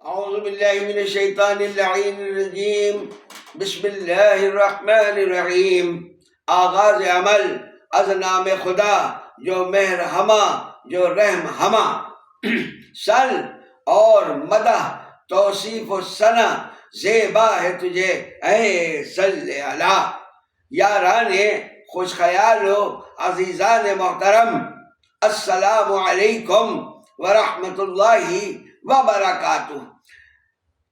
اعوذ باللہ من الشیطان اللعین الرجیم، بسم اللہ الرحمن الرحیم۔ آغاز عمل از نام خدا جو مہر ہما جو رحم ہما، سل اور مدح توصیف و ثنا زیبا ہے تجھے اے صلی علی۔ یاران خوش خیال و عزیزان محترم، السلام علیکم ورحمۃ اللہ وبرکاتہ۔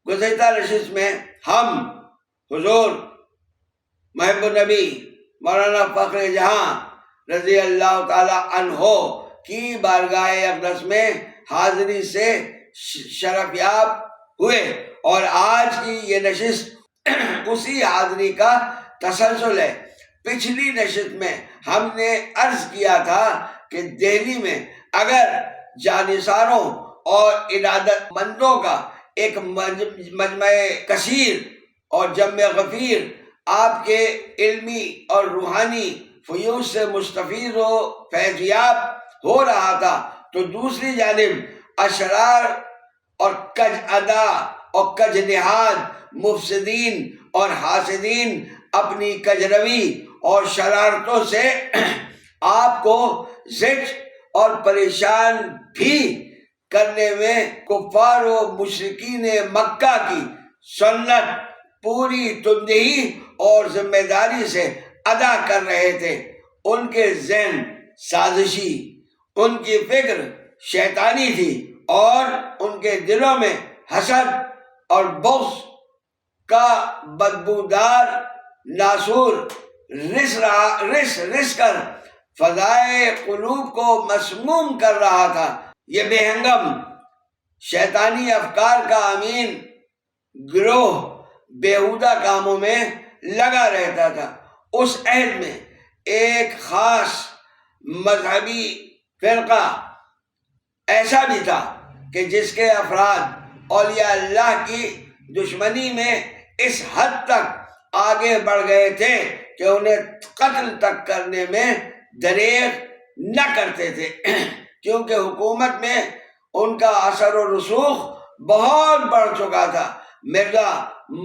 گزشتہ نشست میں ہم حضور محب النبی مولانا فخر جہاں رضی اللہ تعالی عنہ کی بارگاہ اقدس میں حاضری سے شرف یاب ہوئے، اور آج کی یہ نشست اسی حاضری کا تسلسل ہے۔ پچھلی نشست میں ہم نے عرض کیا تھا کہ دہلی میں اگر جانثاروں اور ارادت مندوں کا ایک مجمع کثیر اور جمع غفیر آپ کے علمی اور روحانی فیوض سے مستفید و فیضیاب ہو رہا تھا، تو دوسری جانب اشرار اور کج ادا اور کج نہاد مفسدین اور حاسدین اپنی کجروی اور شرارتوں سے آپ کو زج اور پریشان بھی کرنے میں کفار و مشرکین مکہ کی سنت پوری تندہی اور ذمہ داری سے ادا کر رہے تھے۔ ان کے ذہن سازشی، ان کی فکر شیطانی تھی، اور ان کے دلوں میں حسد اور بغض کا بدبودار ناسور رس کر فضائے قلوب کو مسموم کر رہا تھا۔ یہ بے ہنگم شیطانی افکار کا امین گروہ بیہودہ کاموں میں لگا رہتا تھا۔ اس عہد میں ایک خاص مذہبی فرقہ ایسا بھی تھا کہ جس کے افراد اولیاء اللہ کی دشمنی میں اس حد تک آگے بڑھ گئے تھے کہ انہیں قتل تک کرنے میں دریغ نہ کرتے تھے، کیونکہ حکومت میں ان کا اثر و رسوخ بہت بڑھ چکا تھا۔ مرزا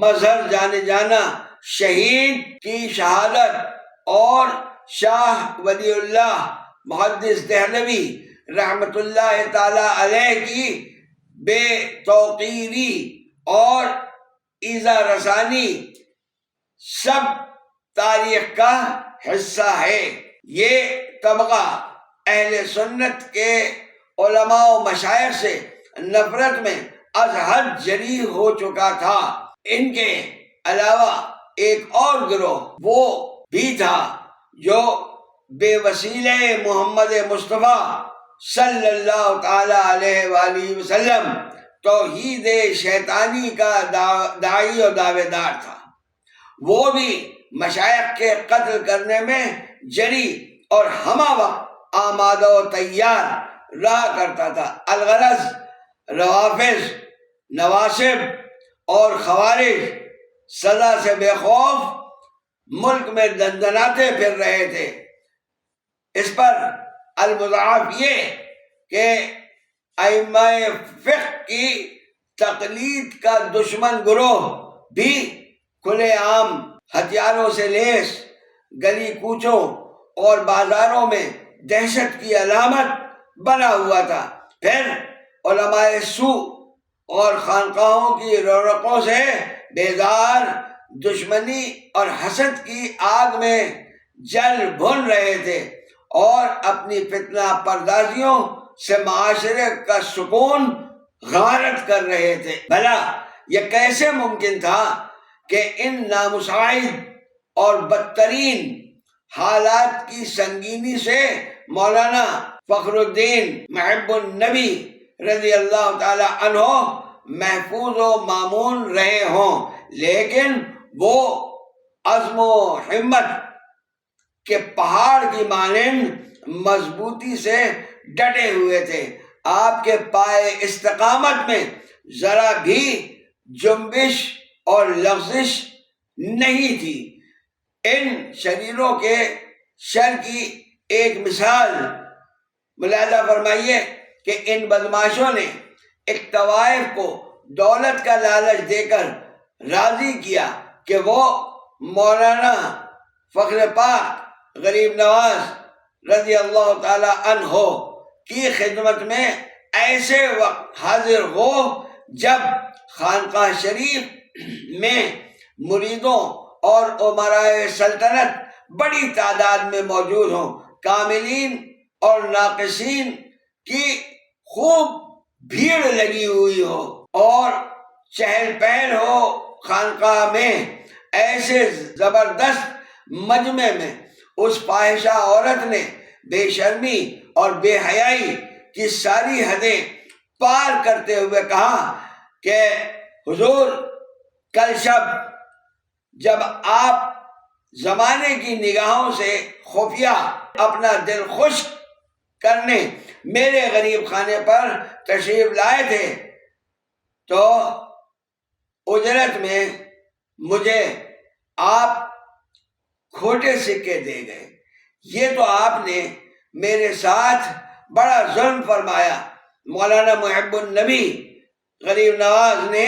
مظہر جانے جانا شہید کی شہادت اور شاہ ولی اللہ محدث دہلوی رحمت اللہ تعالی علیہ کی بے توقیری اور ایذا رسانی سب تاریخ کا حصہ ہے۔ یہ طبقہ اہل سنت کے علماء و مشائخ سے نفرت میں از حد جری ہو چکا تھا۔ ان کے علاوہ ایک اور گروہ وہ بھی تھا جو بے وسیلہ محمد مصطفیٰ صلی اللہ تعالی علیہ وآلہ وسلم توحید شیطانی کا داعی و دعوے دار تھا۔ وہ بھی مشائخ کے قتل کرنے میں جری اور ہمہ وقت آمادہ و تیار رہا کرتا تھا۔ الغرض روافض، نواصب اور خوارج سزا سے بے خوف ملک میں دندناتے پھر رہے تھے۔ اس پر المضاعف یہ کہ ائمہ فقہ کی تقلید کا دشمن گروہ بھی کھلے عام ہتھیاروں سے لیس گلی کوچوں اور بازاروں میں دہشت کی علامت بنا ہوا تھا۔ پھر علماء سوء اور خانقاہوں کی رونقوں سے بیزار دشمنی اور حسد کی آگ میں جل بھن رہے تھے، اور اپنی فتنہ پردازیوں سے معاشرے کا سکون غارت کر رہے تھے۔ بھلا یہ کیسے ممکن تھا کہ ان نامساعد اور بدترین حالات کی سنگینی سے مولانا فخر الدین محب النبی رضی اللہ تعالی عنہ محفوظ و مامون رہے ہوں، لیکن وہ عزم و ہمت کے پہاڑ کی مانند مضبوطی سے ڈٹے ہوئے تھے۔ آپ کے پائے استقامت میں ذرا بھی جنبش اور لغزش نہیں تھی۔ ان شریروں کے شر کی ایک مثال ملاحظہ فرمائیے کہ ان بدماشوں نے ایک طوائف کو دولت کا لالچ دے کر راضی کیا کہ وہ مولانا فخر پاک غریب نواز رضی اللہ تعالی عنہ کی خدمت میں ایسے وقت حاضر ہو جب خانقاہ شریف میں مریدوں اور امرائے سلطنت بڑی تعداد میں موجود ہوں، کاملین اور ناقصین کی خوب بھیڑ لگی ہوئی ہو اور چہل پہل ہو خانقاہ میں، ایسے زبردست مجمع میں اس فاحشہ عورت نے بے شرمی اور بے حیائی کی ساری حدیں پار کرتے ہوئے کہا کہ حضور، کل شب جب آپ زمانے کی نگاہوں سے خفیہ اپنا دل خوش کرنے میرے غریب خانے پر تشریف لائے تھے تو اجرت میں مجھے آپ کھوٹے سکے دے گئے۔ یہ تو آپ نے میرے ساتھ بڑا ظلم فرمایا۔ مولانا محب النبی غریب نواز نے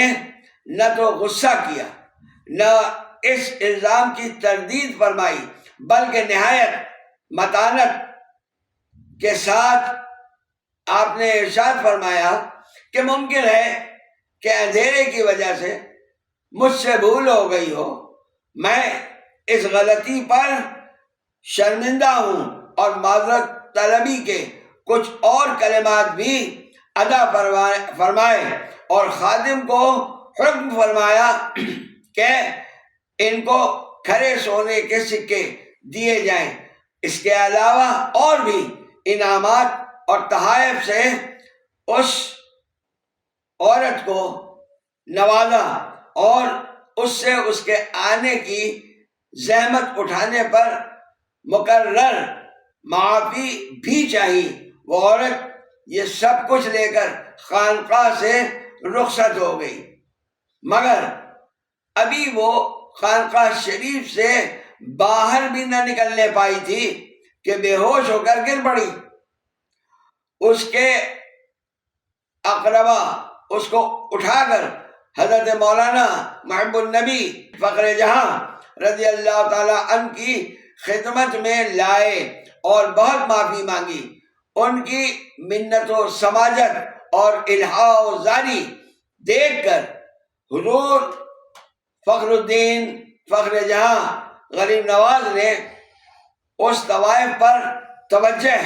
نہ تو غصہ کیا، نہ اس الزام کی تردید فرمائی، بلکہ نہایت متانت کے ساتھ آپ نے ارشاد فرمایا کہ ممکن ہے کہ اندھیرے کی وجہ سے مجھ سے بھول ہو گئی ہو، میں اس غلطی پر شرمندہ ہوں، اور معذرت طلبی کے کچھ اور کلمات بھی ادا فرمائے اور خادم کو حکم فرمایا کہ ان کو کھرے سونے کے سکے دیے جائیں۔ اس کے علاوہ اور بھی انعامات اور تحائف سے اس عورت کو نوازا اور اس سے اس کے آنے کی زحمت اٹھانے پر مقرر معافی بھی چاہی۔ وہ عورت یہ سب کچھ لے کر خانقاہ سے رخصت ہو گئی، مگر ابھی وہ خانقاہ شریف سے باہر بھی نہ نکلنے پائی تھی کہ بے ہوش ہو کر گر پڑی۔ اس کے اقربا اس کو اٹھا کر حضرت مولانا محب النبی فخر جہاں رضی اللہ تعالی عنہ کی خدمت میں لائے اور بہت معافی مانگی۔ ان کی منت و سماجت اور الحاح و زاری دیکھ کر حضور فخر الدین فخر جہاں غریب نواز نے اس طوائف پر توجہ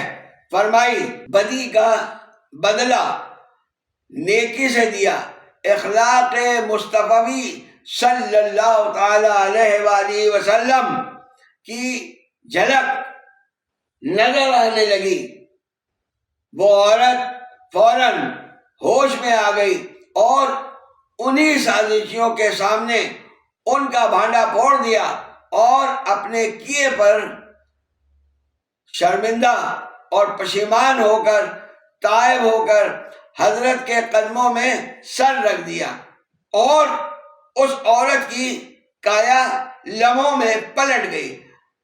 فرمائی، بدی کا بدلہ نیکی سے دیا، اخلاق مصطفی صلی اللہ تعالی علیہ وآلہ وسلم کی جھلک نظر آنے لگی۔ وہ عورت فوراً ہوش میں آ گئی اور انہی سازشیوں کے سامنے ان کا بھانڈا پھوڑ دیا اور اپنے کیے پر شرمندہ اور پشیمان ہو کر تائب ہو کر حضرت کے قدموں میں سر رکھ دیا، اور اس عورت کی کایا لمحوں میں پلٹ گئی۔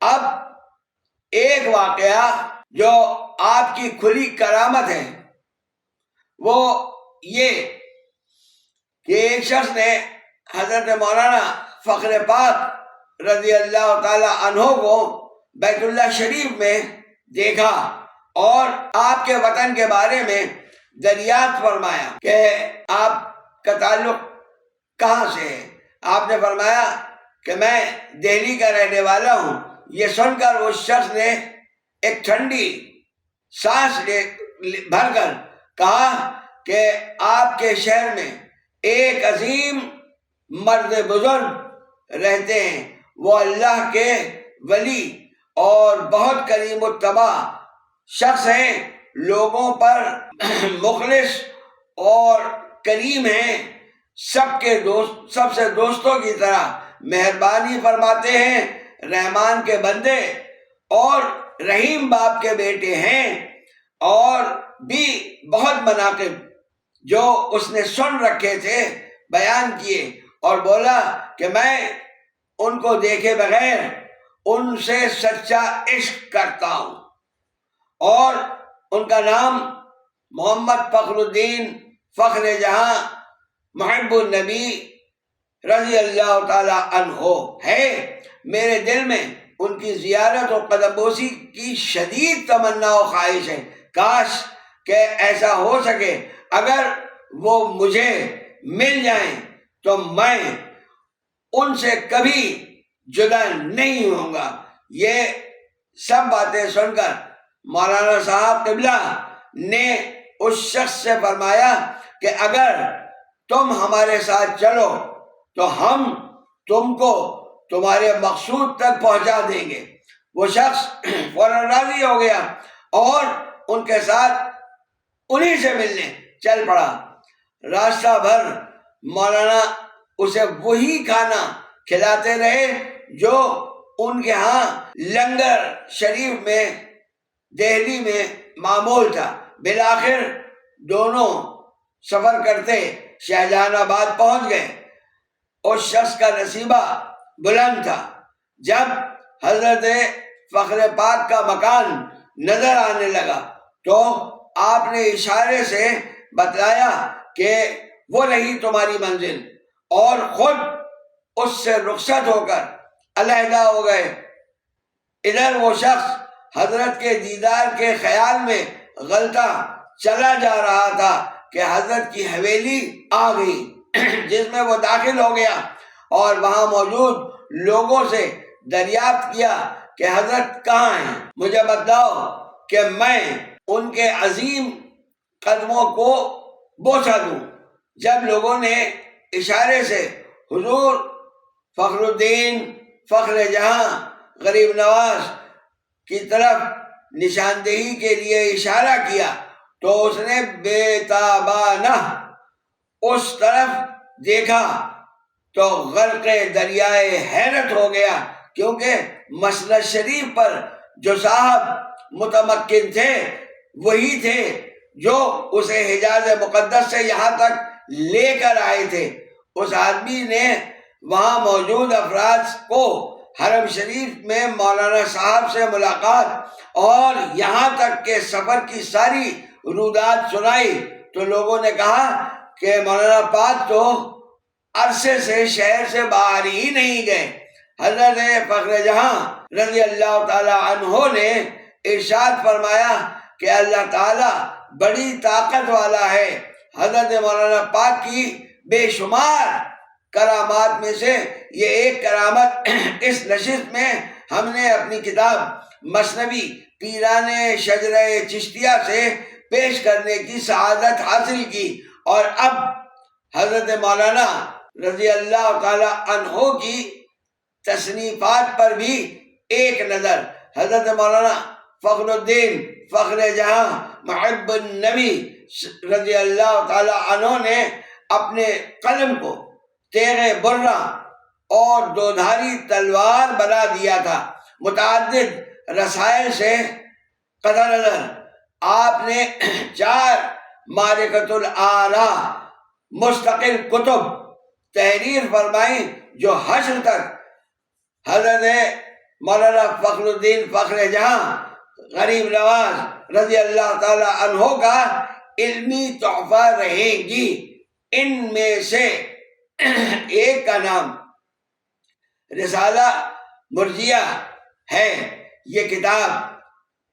اب ایک واقعہ جو آپ کی کھلی کرامت ہے وہ یہ کہ ایک شخص نے حضرت مولانا فخر پاک رضی اللہ تعالی عنہ کو بیت اللہ شریف میں دیکھا اور آپ کے وطن کے بارے میں دریافت فرمایا کہ آپ کا تعلق کہاں سے ہے۔ آپ نے فرمایا کہ میں دہلی کا رہنے والا ہوں۔ یہ سن کر اس شخص نے ایک ٹھنڈی سانس بھر کر کہا کہ آپ کے شہر میں ایک عظیم مرد بزرگ رہتے ہیں، وہ اللہ کے ولی اور بہت کریم الطبع شخص ہیں، لوگوں پر مخلص اور کریم ہیں، سب سے دوستوں کی طرح مہربانی فرماتے ہیں، رحمان کے بندے اور رحیم باپ کے بیٹے ہیں۔ اور بھی بہت مناقب جو اس نے سن رکھے تھے بیان کیے اور بولا کہ میں ان کو دیکھے بغیر ان سے سچا عشق کرتا ہوں، اور ان کا نام محمد فخر الدین فخر جہاں محب النبی رضی اللہ تعالی عنہ ہے، میرے دل میں ان کی زیارت و قدم بوسی کی شدید تمنا و خواہش ہے۔ کاش کہ ایسا ہو سکے، اگر وہ مجھے مل جائیں تو میں ان سے کبھی جدا نہیں ہوں گا۔ یہ سب باتیں سن کر مولانا صاحب قبلہ نے اس شخص سے فرمایا کہ اگر تم ہمارے ساتھ چلو تو ہم تم کو تمہارے مقصود تک پہنچا دیں گے۔ وہ شخص فوراً راضی ہو گیا اور ان کے ساتھ انہی سے ملنے چل پڑا۔ راستہ بھر مولانا اسے وہی کھانا کھلاتے رہے جو ان کے ہاں لنگر شریف میں دہلی میں معمول تھا۔ بالآخر دونوں سفر کرتے شاہجہان آباد پہنچ گئے۔ اس شخص کا نصیبہ بلند تھا۔ جب حضرت فخر پاک کا مکان نظر آنے لگا تو آپ نے اشارے سے بتلایا کہ وہ رہی تمہاری منزل، اور خود اس سے رخصت ہو کر علیحدہ ہو گئے۔ ادھر وہ شخص حضرت کے دیدار کے خیال میں غلطہ چلا جا رہا تھا کہ حضرت کی حویلی آ گئی، جس میں وہ داخل ہو گیا اور وہاں موجود لوگوں سے دریافت کیا کہ حضرت کہاں ہیں، مجھے بتاؤ کہ میں ان کے عظیم قدموں کو بوسہ دوں۔ جب لوگوں نے اشارے سے حضور فخر الدین فخر جہاں غریب نواز کی طرف نشاندہی کے لیے اشارہ کیا تو اس نے بے تابانہ اس طرف دیکھا تو غرق دریائے حیرت ہو گیا، کیونکہ مسند شریف پر جو صاحب متمکن تھے وہی تھے جو اسے حجاز مقدس سے یہاں تک لے کر آئے تھے۔ اس آدمی نے وہاں موجود افراد کو حرم شریف میں مولانا صاحب سے ملاقات اور یہاں تک کہ سفر کی ساری رودات سنائی تو لوگوں نے کہا کہ مولانا پاک تو عرصے سے شہر سے باہر ہی نہیں گئے۔ حضرت فخر جہاں رضی اللہ تعالی عنہ نے ارشاد فرمایا کہ اللہ تعالی بڑی طاقت والا ہے۔ حضرت مولانا پاک کی بے شمار کرامات میں سے یہ ایک کرامت اس نشست میں ہم نے اپنی کتاب مثنوی پیران شجرہ چشتیہ سے پیش کرنے کی سعادت حاصل کی، اور اب حضرت مولانا رضی اللہ تعالی عنہ کی تصنیفات پر بھی ایک نظر۔ حضرت مولانا فخر الدین فخر جہاں محب النبی رضی اللہ تعالی عنہ نے اپنے قلم کو تیغ برہ اور دودھاری تلوار بنا دیا تھا۔ متعدد رسائل سے قطع نظر آپ نے 4 معرکۃ الآراء مستقل کتب تحریر فرمائی جو حشر تک حضرت مولانا فخر الدین فخر جہاں غریب نواز رضی اللہ تعالی عنہ کا علمی تحفہ رہیں گی۔ ان میں سے ایک کا نام رسالہ مرجیہ ہے۔ یہ کتاب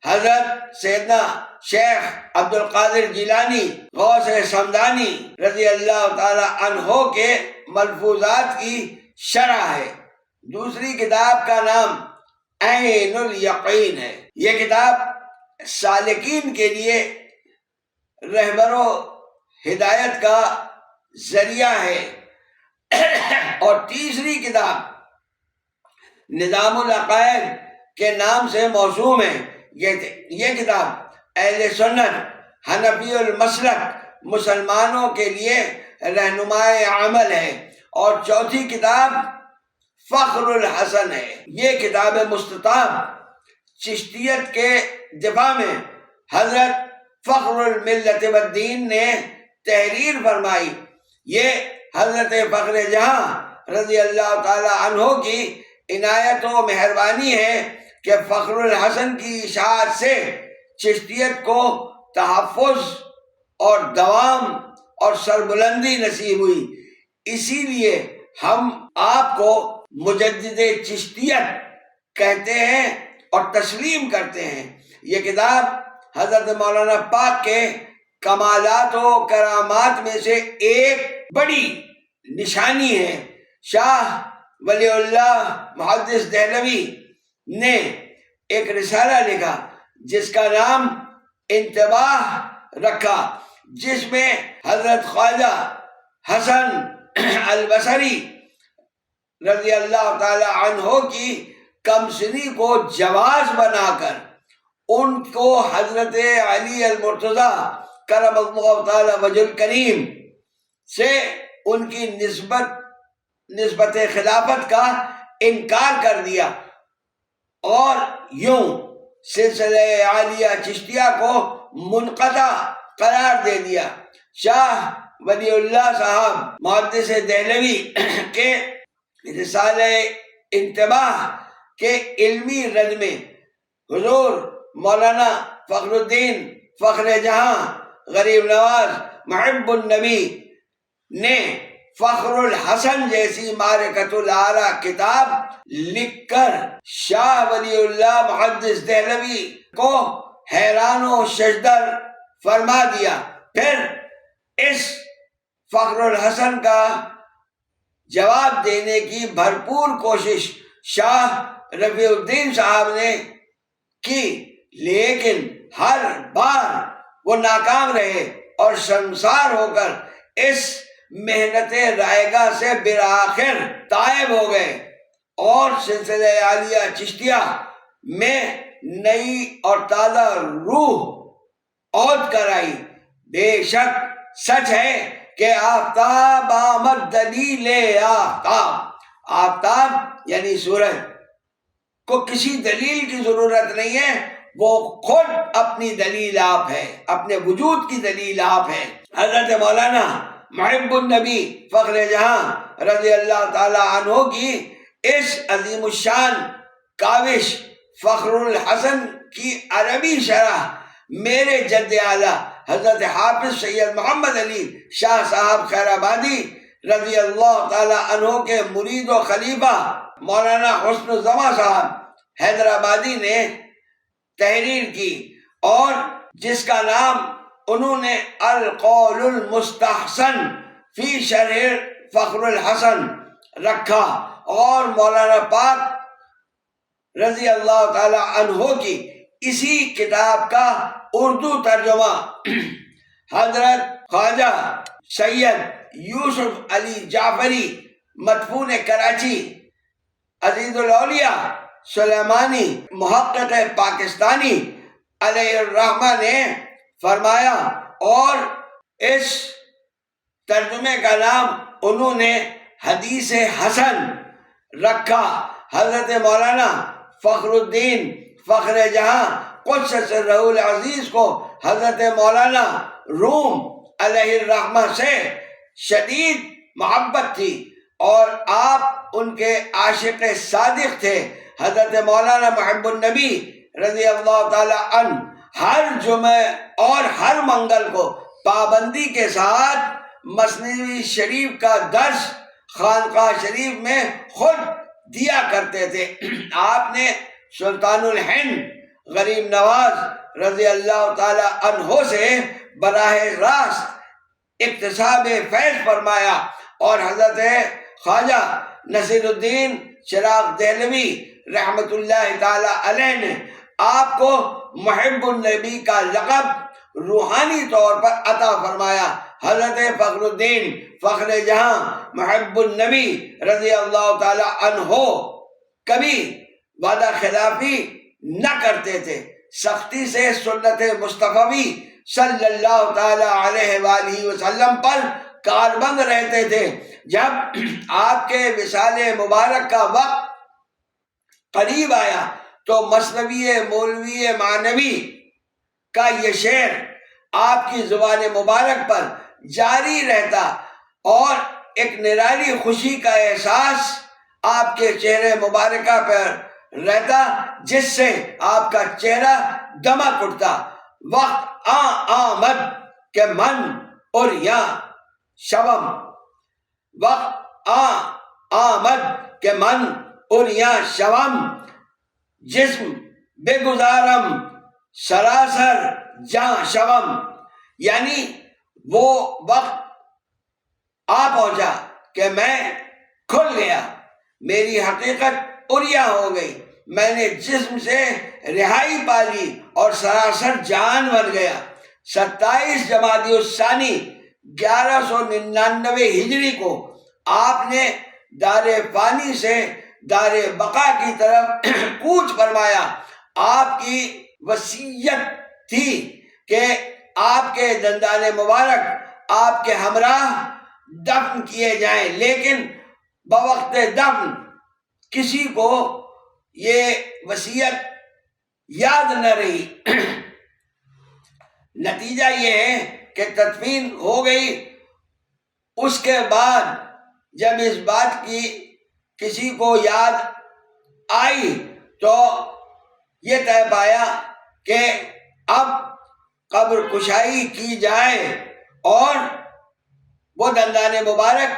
حضرت سیدنا شیخ عبد القادر جیلانی غوث سمدانی رضی اللہ تعالی عنہ کے ملفوظات کی شرح ہے۔ دوسری کتاب کا نام عین الیقین ہے۔ یہ کتاب سالکین کے لیے رہبر و ہدایت کا ذریعہ ہے۔ اور تیسری کتاب نظام العقائد کے نام سے موسوم ہے۔ یہ کتاب اہل سنت حنفی المسلک مسلمانوں کے لیے رہنمائے عمل ہے۔ اور چوتھی کتاب فخر الحسن ہے۔ یہ کتاب مستطاب چشتیت کے دفاع میں حضرت فخر الملت والدین نے تحریر فرمائی۔ یہ حضرت فخر جہاں رضی اللہ تعالی عنہ کی عنایت و مہربانی ہے کہ فخر الحسن کی اشاعت سے چشتیت کو تحفظ اور دوام اور سربلندی نصیب ہوئی۔ اسی لیے ہم آپ کو مجدد چشتیت کہتے ہیں اور تسلیم کرتے ہیں۔ یہ کتاب حضرت مولانا پاک کے کمالات و کرامات میں سے ایک بڑی نشانی ہے۔ شاہ ولی اللہ محدث دہلوی نے ایک رسالہ لکھا جس کا نام انتباہ رکھا، جس میں حضرت خواجہ حسن البصری رضی اللہ تعالی عنہ کی کمسنی کو جواز بنا کر ان کو حضرت علی المرتضیٰ کرم اللہ تعالی وجہ الکریم سے ان کی نسبت خلافت کا انکار کر دیا اور یوں سلسلہ عالیہ چشتیہ کو منقطع قرار دے دیا۔ شاہ ولی اللہ صاحب محدث دہلوی کے رسالہ انتباہ کے علمی رد میں حضور مولانا فخر الدین فخر جہاں غریب نواز محب النبی نے فخر الحسن جیسی معرکۃ الاعلیٰ کتاب لکھ کر شاہ ولی اللہ محدث دہلوی کو حیران و ششدر فرما دیا۔ پھر اس فخر الحسن کا جواب دینے کی بھرپور کوشش شاہ رفیع الدین صاحب نے کی، لیکن ہر بار وہ ناکام رہے اور شرمسار ہو کر اس محنت رائگاہ سے بالآخر تائب ہو گئے اور سلسلہ عالیہ چشتیہ میں نئی اور تازہ روح عود کرائی۔ بے شک سچ ہے کہ آفتاب آمد دلیل آفتاب، آفتاب یعنی سورج کو کسی دلیل کی ضرورت نہیں ہے، وہ خود اپنی دلیل آپ ہے، اپنے وجود کی دلیل آپ ہے۔ حضرت مولانا محب النبی فخر جہاں رضی اللہ تعالی عنہ کی اس عظیم الشان کاوش فخر الحسن کی عربی شرح میرے جد اعلیٰ حضرت حافظ سید محمد علی شاہ صاحب خیر آبادی رضی اللہ تعالی عنہ کے مرید و خلیفہ مولانا حسن الزما صاحب حیدرآبادی نے تحریر کی اور جس کا نام انہوں نے القول المستحسن فی شرح فخر الحسن رکھا، اور مولانا پاک رضی اللہ تعالی عنہ کی اسی کتاب کا اردو ترجمہ حضرت خواجہ سید یوسف علی جعفری مدفون کراچی عزیز الاولیاء سلیمانی محقق پاکستانی علیہ الرحمہ نے فرمایا، اور اس ترجمے کا نام انہوں نے حدیث حسن رکھا۔ حضرت مولانا فخر الدین فخر جہاں قدس سرہ العزیز کو حضرت مولانا روم علیہ الرحمہ سے شدید محبت تھی اور آپ ان کے عاشق صادق تھے۔ حضرت مولانا محب النبی رضی اللہ تعالی عنہ ہر جمعہ اور ہر منگل کو پابندی کے ساتھ مثنوی شریف کا درس خانقاہ شریف میں خود دیا کرتے تھے۔ آپ نے سلطان الہند غریب نواز رضی اللہ تعالی عنہ سے براہ راست اکتساب فیض فرمایا، اور حضرت خواجہ نصیر الدین چراغ دہلوی رحمت اللہ تعالی علیہ نے آپ کو محب النبی کا لقب روحانی طور پر عطا فرمایا۔ حضرت فخر الدین فخر جہاں محب النبی رضی اللہ تعالی عنہ کبھی وعدہ خلافی نہ کرتے تھے، سختی سے سنت مصطفی صلی اللہ تعالی علیہ وآلہ وسلم پر کاربند رہتے تھے۔ جب آپ کے وصال مبارک کا وقت قریب آیا تو مثنوی مولوی معنوی کا یہ شعر آپ کی زبان مبارک پر جاری رہتا اور ایک نرالی خوشی کا احساس آپ کے چہرے مبارکہ پر رہتا، جس سے آپ کا چہرہ دمک اٹھتا۔ وقت آمد کہ من اور یا شبم وقت آمد کہ من اریاں شوم جسم بگزارم سراسر جاں شوم، یعنی وہ وقت آ پہنچا کہ میں کھل گیا، میری حقیقت عریاں ہو گئی، میں نے جسم سے رہائی پا لی اور سراسر جان بن گیا۔ 27 جمادی الثانی 1199 ہجری کو آپ نے دار فانی سے دار بقا کی طرف کوچ فرمایا۔ آپ کی وصیت تھی کہ آپ کے دندان مبارک آپ کے ہمراہ دفن کیے جائیں، لیکن بوقت دفن کسی کو یہ وصیت یاد نہ رہی۔ نتیجہ یہ ہے کہ تدفین ہو گئی۔ اس کے بعد جب اس بات کی کسی کو یاد آئی تو یہ طے پایا کہ اب قبر کشائی کی جائے اور وہ دندان مبارک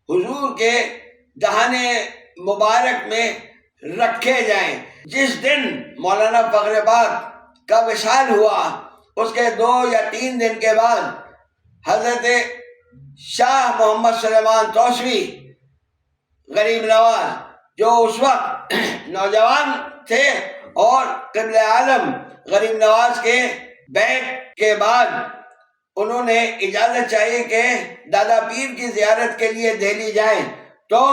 حضور کے دہان مبارک میں رکھے جائیں۔ جس دن مولانا فخر آباد کا وصال ہوا اس کے 2 یا 3 دن کے بعد حضرت شاہ محمد سلیمان توسوی غریب نواز، جو اس وقت نوجوان تھے اور قبلہ عالم غریب نواز کے بیعت کے بعد انہوں نے اجازت چاہی کہ دادا پیر کی زیارت کے لیے دہلی جائیں، تو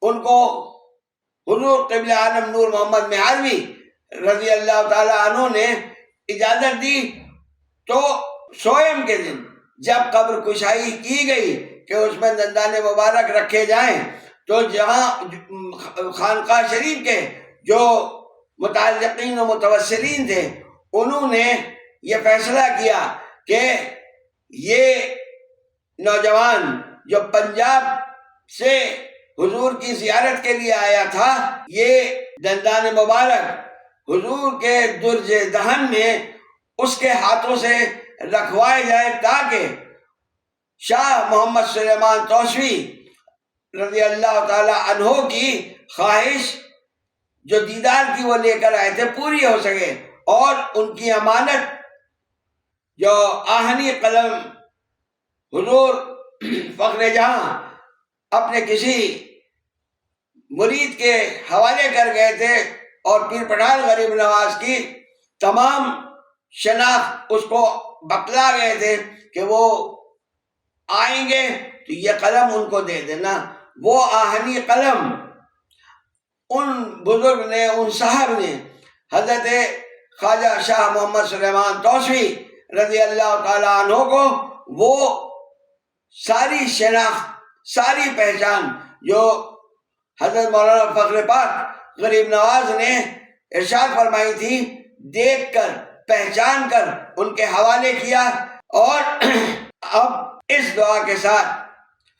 ان کو حضور قبلہ عالم نور محمد مہاروی رضی اللہ تعالی عنہ نے اجازت دی۔ تو سوئم کے دن جب قبر کشائی کی گئی کہ اس میں دندان مبارک رکھے جائیں، تو جہاں خانقاہ شریف کے جو متعلقین و متوسلین تھے انہوں نے یہ فیصلہ کیا کہ یہ نوجوان جو پنجاب سے حضور کی زیارت کے لیے آیا تھا، یہ دندان مبارک حضور کے درج دہن میں اس کے ہاتھوں سے رکھوائے جائے تاکہ شاہ محمد سلیمان توسوی رضی اللہ تعالی عنہ کی خواہش جو دیدار کی وہ لے کر آئے تھے پوری ہو سکے، اور ان کی امانت جو آہنی قلم حضور فخر جہاں اپنے کسی مرید کے حوالے کر گئے تھے، اور پیر پٹھان غریب نواز کی تمام شناخت اس کو بتلا گئے تھے کہ وہ آئیں گے تو یہ قلم ان کو دے دینا۔ وہ آہنی قلم ان بزرگ نے، ان صاحب نے حضرت خواجہ شاہ محمد سلیمان توسوی رضی اللہ تعالیٰ عنہ کو وہ ساری شناخت، ساری پہچان جو حضرت مولانا فخر پاک غریب نواز نے ارشاد فرمائی تھی، دیکھ کر پہچان کر ان کے حوالے کیا۔ اور اب اس دعا کے ساتھ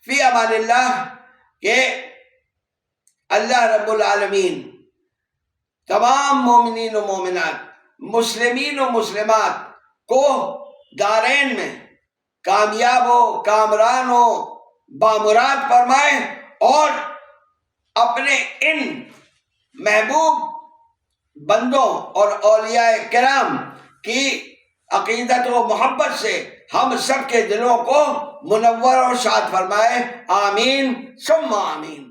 فی امان اللہ کہ اللہ رب العالمین تمام مومنین و مومنات، مسلمین و مسلمات کو دارین میں کامیاب و کامران و بامراد فرمائے، اور اپنے ان محبوب بندوں اور اولیاء کرام کی عقیدت و محبت سے ہم سب کے دلوں کو منور و شاد فرمائے۔ آمین ثم آمین۔